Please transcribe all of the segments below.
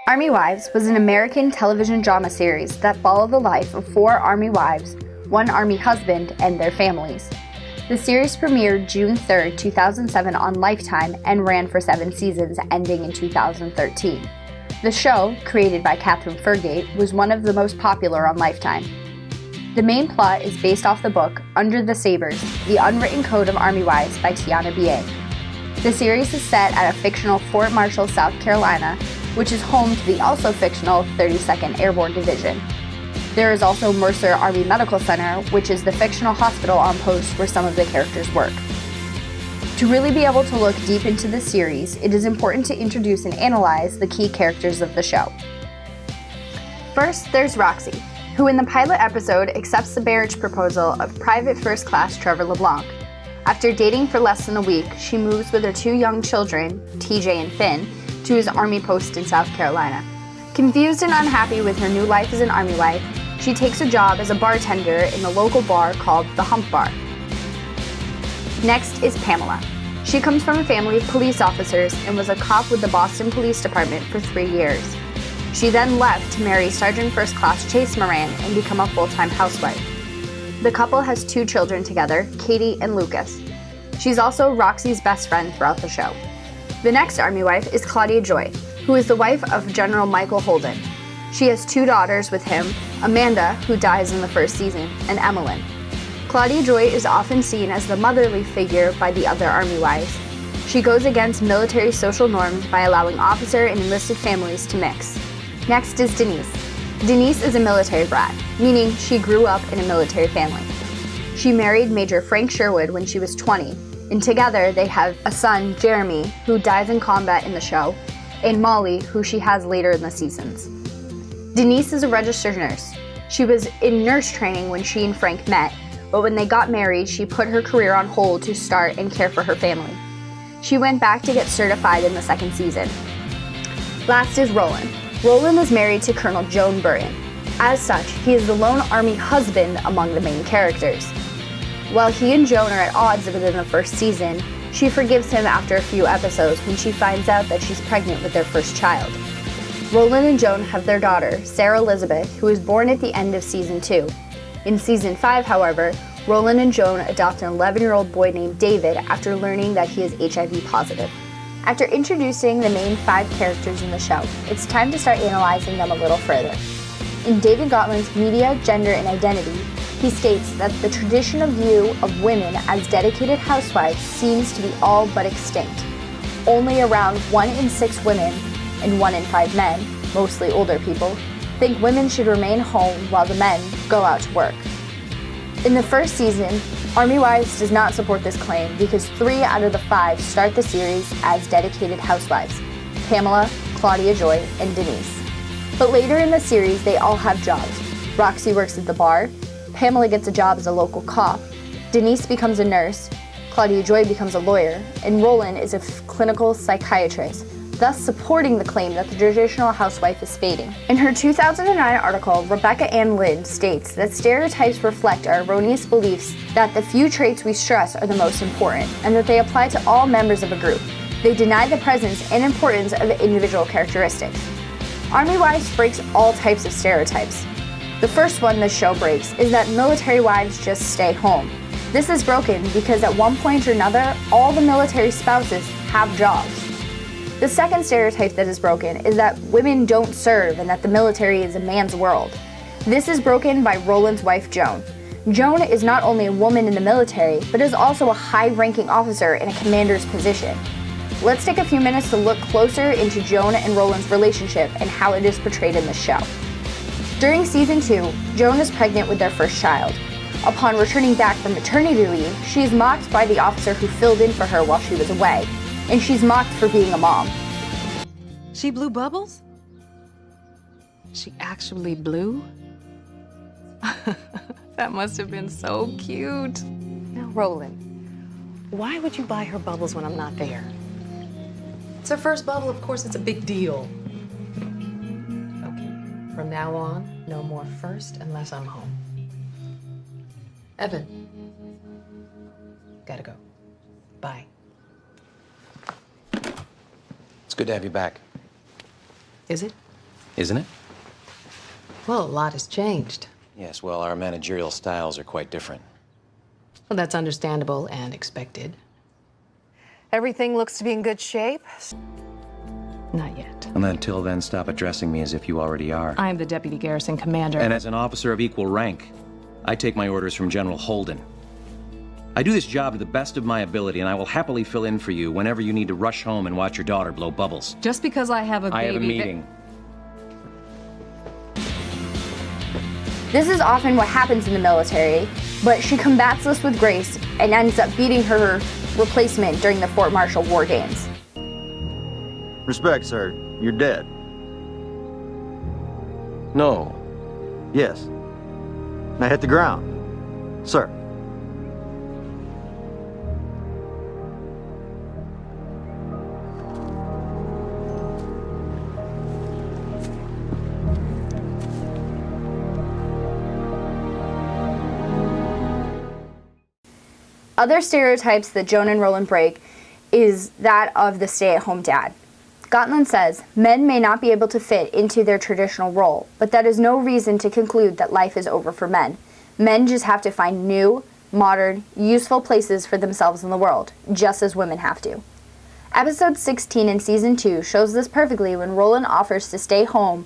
Army Wives was an American television drama series that followed the life of 4 Army wives, 1 Army husband, and their families. The series premiered June 3, 2007 on Lifetime and ran for 7 seasons, ending in 2013. The show, created by Catherine Fergate, was one of the most popular on Lifetime. The main plot is based off the book Under the Sabers, The Unwritten Code of Army Wives by Tiana B.A. The series is set at a fictional Fort Marshall, South Carolina, which is home to the also fictional 32nd Airborne Division. There is also Mercer Army Medical Center, which is the fictional hospital on post where some of the characters work. To really be able to look deep into the series, it is important to introduce and analyze the key characters of the show. First, there's Roxy, who in the pilot episode accepts the marriage proposal of Private First Class Trevor LeBlanc. After dating for less than a week, she moves with her 2 young children, TJ and Finn, to his Army post in South Carolina. Confused and unhappy with her new life as an Army wife, she takes a job as a bartender in the local bar called the Hump Bar. Next is Pamela. She comes from a family of police officers and was a cop with the Boston Police Department for 3 years. She then left to marry Sergeant First Class Chase Moran and become a full-time housewife. The couple has 2 children together, Katie and Lucas. She's also Roxy's best friend throughout the show. The next Army wife is Claudia Joy, who is the wife of General Michael Holden. She has 2 daughters with him, Amanda, who dies in the first season, and Emmeline. Claudia Joy is often seen as the motherly figure by the other Army wives. She goes against military social norms by allowing officer and enlisted families to mix. Next is Denise. Denise is a military brat, meaning she grew up in a military family. She married Major Frank Sherwood when she was 20, and together they have a son, Jeremy, who dies in combat in the show, and Molly, who she has later in the seasons. Denise is a registered nurse. She was in nurse training when she and Frank met, but when they got married, she put her career on hold to start and care for her family. She went back to get certified in the 2nd season. Last is Roland. Roland is married to Colonel Joan Burton. As such, he is the lone Army husband among the main characters. While he and Joan are at odds within the first season, she forgives him after a few episodes when she finds out that she's pregnant with their first child. Roland and Joan have their daughter, Sarah Elizabeth, who was born at the end of Season 2. In Season 5, however, Roland and Joan adopt an 11-year-old boy named David after learning that he is HIV positive. After introducing the main 5 characters in the show, it's time to start analyzing them a little further. In David Gotland's Media, Gender, and Identity, he states that the traditional view of women as dedicated housewives seems to be all but extinct. Only around 1 in 6 women and 1 in 5 men, mostly older people, think women should remain home while the men go out to work. In the first season, Army Wives does not support this claim because 3 out of the 5 start the series as dedicated housewives: Pamela, Claudia Joy, and Denise. But later in the series, they all have jobs. Roxy works at the bar, Pamela gets a job as a local cop, Denise becomes a nurse, Claudia Joy becomes a lawyer, and Roland is a clinical psychiatrist, thus supporting the claim that the traditional housewife is fading. In her 2009 article, Rebecca Ann Lind states that stereotypes reflect our erroneous beliefs that the few traits we stress are the most important, and that they apply to all members of a group. They deny the presence and importance of individual characteristics. Army Wives breaks all types of stereotypes. The first one the show breaks is that military wives just stay home. This is broken because at one point or another, all the military spouses have jobs. The second stereotype that is broken is that women don't serve and that the military is a man's world. This is broken by Roland's wife, Joan. Joan is not only a woman in the military, but is also a high-ranking officer in a commander's position. Let's take a few minutes to look closer into Joan and Roland's relationship and how it is portrayed in the show. During Season 2, Joan is pregnant with their first child. Upon returning back from maternity leave, she is mocked by the officer who filled in for her while she was away, and she's mocked for being a mom. She blew bubbles? She actually blew? That must have been so cute. Now, Roland, why would you buy her bubbles when I'm not there? It's her first bubble, of course it's a big deal. Okay, from now on, no more first unless I'm home. Evan, gotta go. Bye. It's good to have you back. Is it? isn't it? Well, a lot has changed. Yes, well, our managerial styles are quite different. Well, that's understandable and expected. Everything looks to be in good shape. Not yet. And until then, stop addressing me as if you already are. I am the deputy garrison commander. And as an officer of equal rank, I take my orders from General Holden. I do this job to the best of my ability, and I will happily fill in for you whenever you need to rush home and watch your daughter blow bubbles. Just because I have a baby... I have a meeting. This is often what happens in the military, but she combats this with grace and ends up beating her replacement during the Fort Marshall War Games. Respect, sir. You're dead. No. Yes. Now hit the ground. Sir. Other stereotypes that Joan and Roland break is that of the stay-at-home dad. Gotland says, men may not be able to fit into their traditional role, but that is no reason to conclude that life is over for men. Men just have to find new, modern, useful places for themselves in the world, just as women have to. Episode 16 in Season 2 shows this perfectly when Roland offers to stay home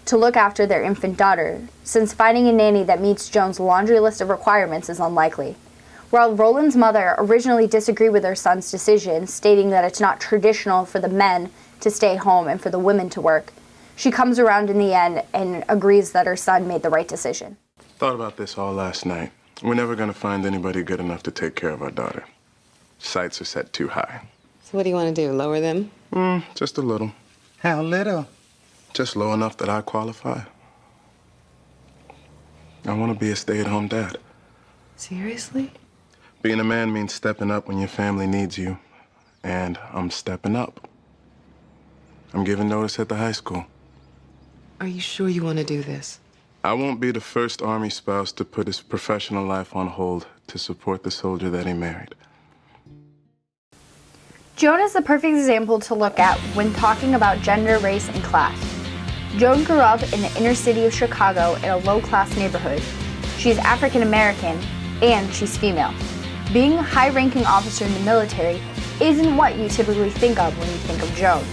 to look after their infant daughter, since finding a nanny that meets Joan's laundry list of requirements is unlikely. While Roland's mother originally disagreed with her son's decision, stating that it's not traditional for the men to stay home and for the women to work, she comes around in the end and agrees that her son made the right decision. Thought about this all last night. We're never going to find anybody good enough to take care of our daughter. Sights are set too high. So what do you want to do, lower them? Just a little. How little? Just low enough that I qualify. I want to be a stay-at-home dad. Seriously? Being a man means stepping up when your family needs you. And I'm stepping up. I'm giving notice at the high school. Are you sure you want to do this? I won't be the first Army spouse to put his professional life on hold to support the soldier that he married. Joan is the perfect example to look at when talking about gender, race, and class. Joan grew up in the inner city of Chicago in a low-class neighborhood. She's African American, and she's female. Being a high-ranking officer in the military isn't what you typically think of when you think of Joan.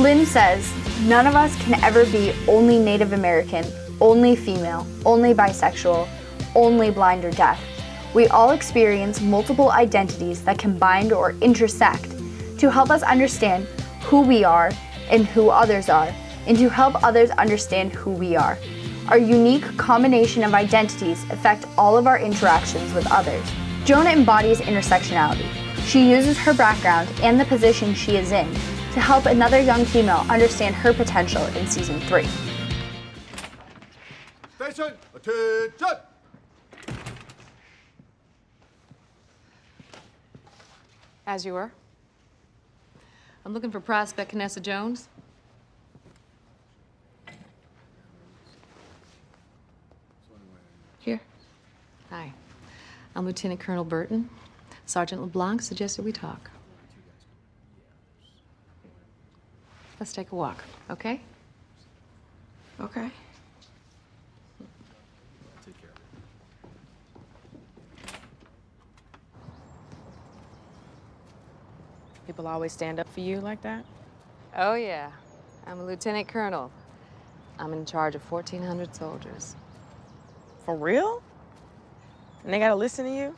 Lynn says, none of us can ever be only Native American, only female, only bisexual, only blind or deaf. We all experience multiple identities that combine or intersect to help us understand who we are and who others are, and to help others understand who we are. Our unique combination of identities affect all of our interactions with others. Joan embodies intersectionality. She uses her background and the position she is in to help another young female understand her potential in Season 3. Station, attention! As you were. I'm looking for prospect Vanessa Jones. Here. Hi. I'm Lieutenant Colonel Burton. Sergeant LeBlanc suggested we talk. Let's take a walk, okay? Okay. People always stand up for you like that? Oh, yeah. I'm a lieutenant colonel. I'm in charge of 1,400 soldiers. For real? And they gotta listen to you?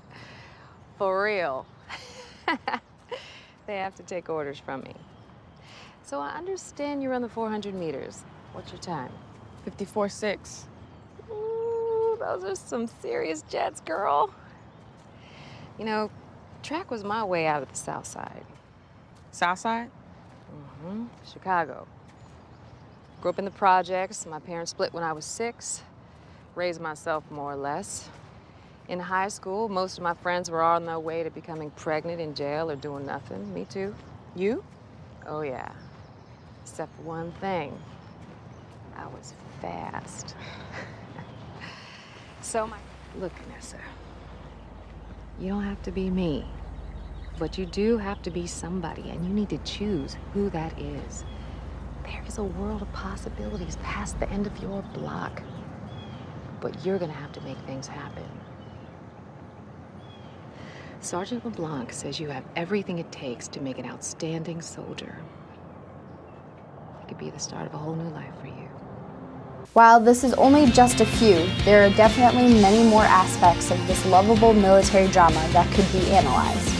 For real. They have to take orders from me. So I understand you run the 400 meters. What's your time? 54.6. Ooh, those are some serious jets, girl. You know, track was my way out of the South Side. South Side? Mm-hmm. Chicago. Grew up in the projects. My parents split when I was 6. Raised myself more or less. In high school, most of my friends were on their way to becoming pregnant in jail or doing nothing. Me too. You? Oh, yeah. Except for one thing. I was fast. Look, Vanessa. You don't have to be me. But you do have to be somebody, and you need to choose who that is. There is a world of possibilities past the end of your block. But you're gonna have to make things happen. Sergeant LeBlanc says you have everything it takes to make an outstanding soldier. It could be the start of a whole new life for you. While this is only just a few, there are definitely many more aspects of this lovable military drama that could be analyzed.